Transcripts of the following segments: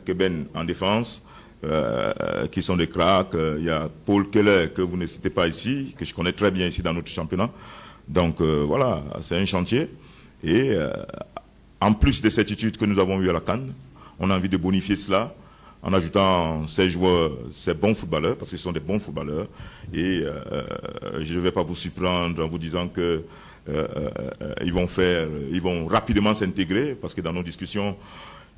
Keben en défense, qui sont des cracks. Il y a Paul Keller, que vous ne citez pas ici, que je connais très bien ici dans notre championnat. Donc voilà, c'est un chantier. Et en plus des certitudes que nous avons eues à la CAN, on a envie de bonifier cela en ajoutant ces joueurs, ces bons footballeurs, parce qu'ils sont des bons footballeurs. Et je ne vais pas vous surprendre en vous disant que ils vont rapidement s'intégrer, parce que dans nos discussions,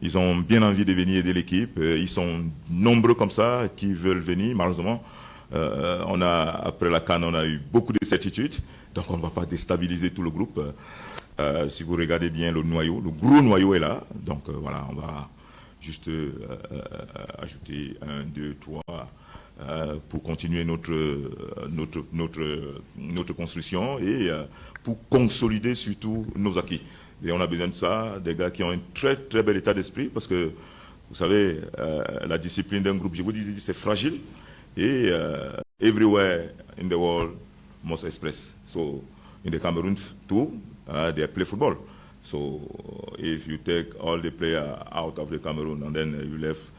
ils ont bien envie de venir aider l'équipe. Ils sont nombreux comme ça qui veulent venir. Malheureusement, après la CAN, on a eu beaucoup de certitudes. Donc on ne va pas déstabiliser tout le groupe. Si vous regardez bien le noyau, le gros noyau est là. Donc voilà, on va juste ajouter 1, 2, 3 pour continuer notre construction et pour consolider surtout nos acquis. Et on a besoin de ça, des gars qui ont un très très bel état d'esprit, parce que vous savez, la discipline d'un groupe, je vous dis, c'est fragile. Et everywhere in the world must express. So in the Cameroon too, they play football. So if you take all the players out of the Cameroon and then you left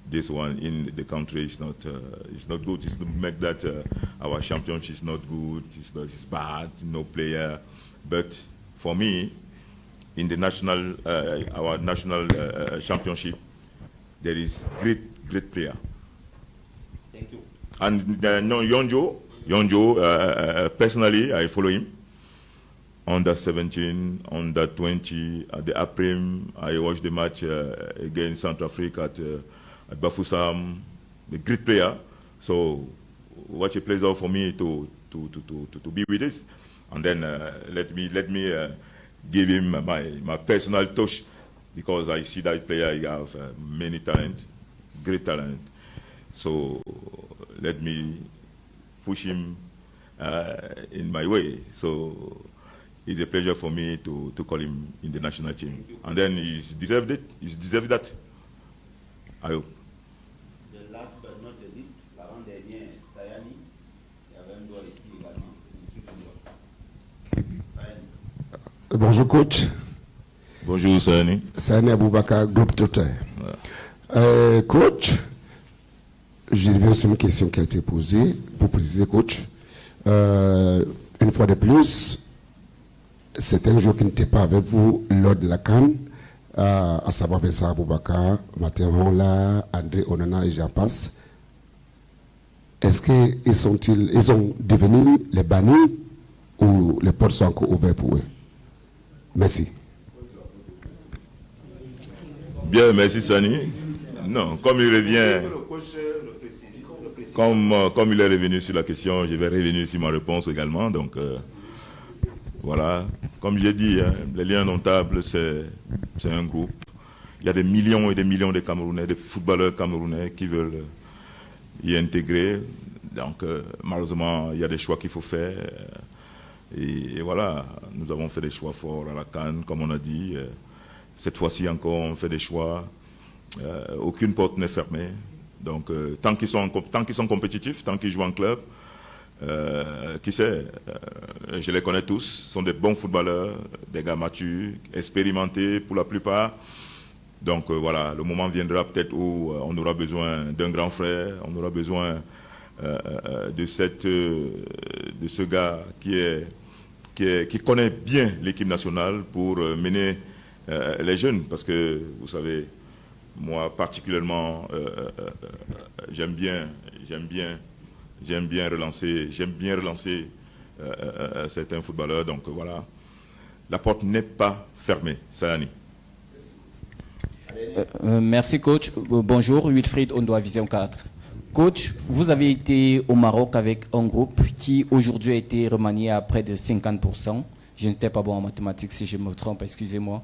this one in the country, it's not good. It's to make that our championship is not good. It's bad. No player. But for me, in the national, our national championship, there is great player. Thank you. And Yonjo, personally, I follow him. Under 17, under 20, at the Aprim, I watched the match against Central Africa at Bafoussam. A great player. So, what a pleasure for me to be with this. And then let me give him my personal touch, because I see that player, he have many talent, great talent. So let me push him in my way. So it's a pleasure for me to call him in the national team. And then he's deserved it. He's deserved that. I hope. The last but not the least, l'avant-dernier, Sayani. Il y avait un doigt ici également. Sayani. Bonjour coach. Bonjour Sayani. Sayani Aboubakar, groupe Total. Coach, je reviens sur une question qui a été posée pour préciser, coach. Une fois de plus, c'est un joueur qui n'était pas avec vous lors de la CAN, à savoir Vincent Aboubakar, Martin Honla, André Onana et j'en passe. Est-ce qu'ils ont devenu les bannis ou les portes sont encore ouvertes pour eux? Merci. Bien, merci Sani. Non, comme il revient, comme il est revenu sur la question, je vais revenir sur ma réponse également. Donc voilà, comme j'ai dit, hein, les liens notables, c'est un groupe. Il y a des millions et des millions de Camerounais, de footballeurs camerounais qui veulent y intégrer. Donc malheureusement, il y a des choix qu'il faut faire. Et voilà, nous avons fait des choix forts à la CAN, comme on a dit. Cette fois-ci encore, on fait des choix. Aucune porte n'est fermée. Donc, tant qu'ils sont compétitifs, tant qu'ils jouent en club, qui sait, je les connais tous, ce sont des bons footballeurs, des gars matures, expérimentés pour la plupart. Donc voilà, le moment viendra peut-être où on aura besoin d'un grand frère, on aura besoin de ce gars qui connaît bien l'équipe nationale pour mener les jeunes, parce que vous savez, moi particulièrement, j'aime bien relancer certains footballeurs. Donc voilà, la porte n'est pas fermée. Sayani. Merci coach. Bonjour, Wilfried Ondoa Vision 4. Coach, vous avez été au Maroc avec un groupe qui aujourd'hui a été remanié à près de 50%. Je n'étais pas bon en mathématiques, si je me trompe, excusez-moi.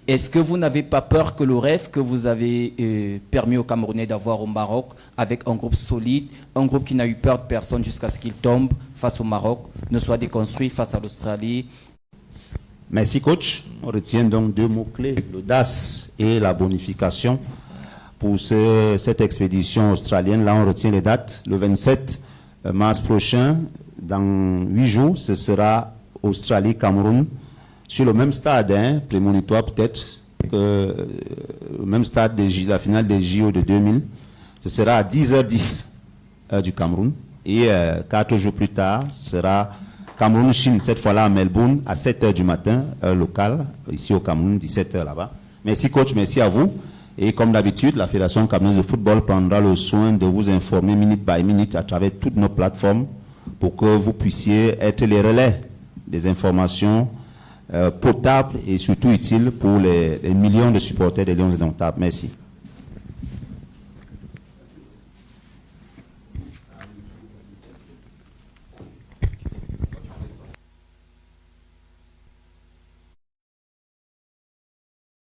Est-ce que vous n'avez pas peur que le rêve que vous avez permis aux Camerounais d'avoir au Maroc, avec un groupe solide, un groupe qui n'a eu peur de personne jusqu'à ce qu'il tombe face au Maroc, ne soit déconstruit face à l'Australie? Merci coach. On retient donc deux mots-clés, l'audace et la bonification. Pour cette expédition australienne, là on retient les dates. Le 27 mars prochain, dans 8 jours, ce sera Australie-Cameroun. Sur le même stade, prémonitoire peut-être, au même stade de la finale des JO de 2000. Ce sera à 10h10 heure du Cameroun. Et 4 jours plus tard, ce sera Cameroun-Chine, cette fois-là à Melbourne, à 7h du matin, heure locale, ici au Cameroun, 17h là-bas. Merci coach, merci à vous. Et comme d'habitude, la Fédération camerounaise de football prendra le soin de vous informer minute by minute à travers toutes nos plateformes pour que vous puissiez être les relais des informations potables et surtout utiles pour les millions de supporters des Lions indomptables. Merci.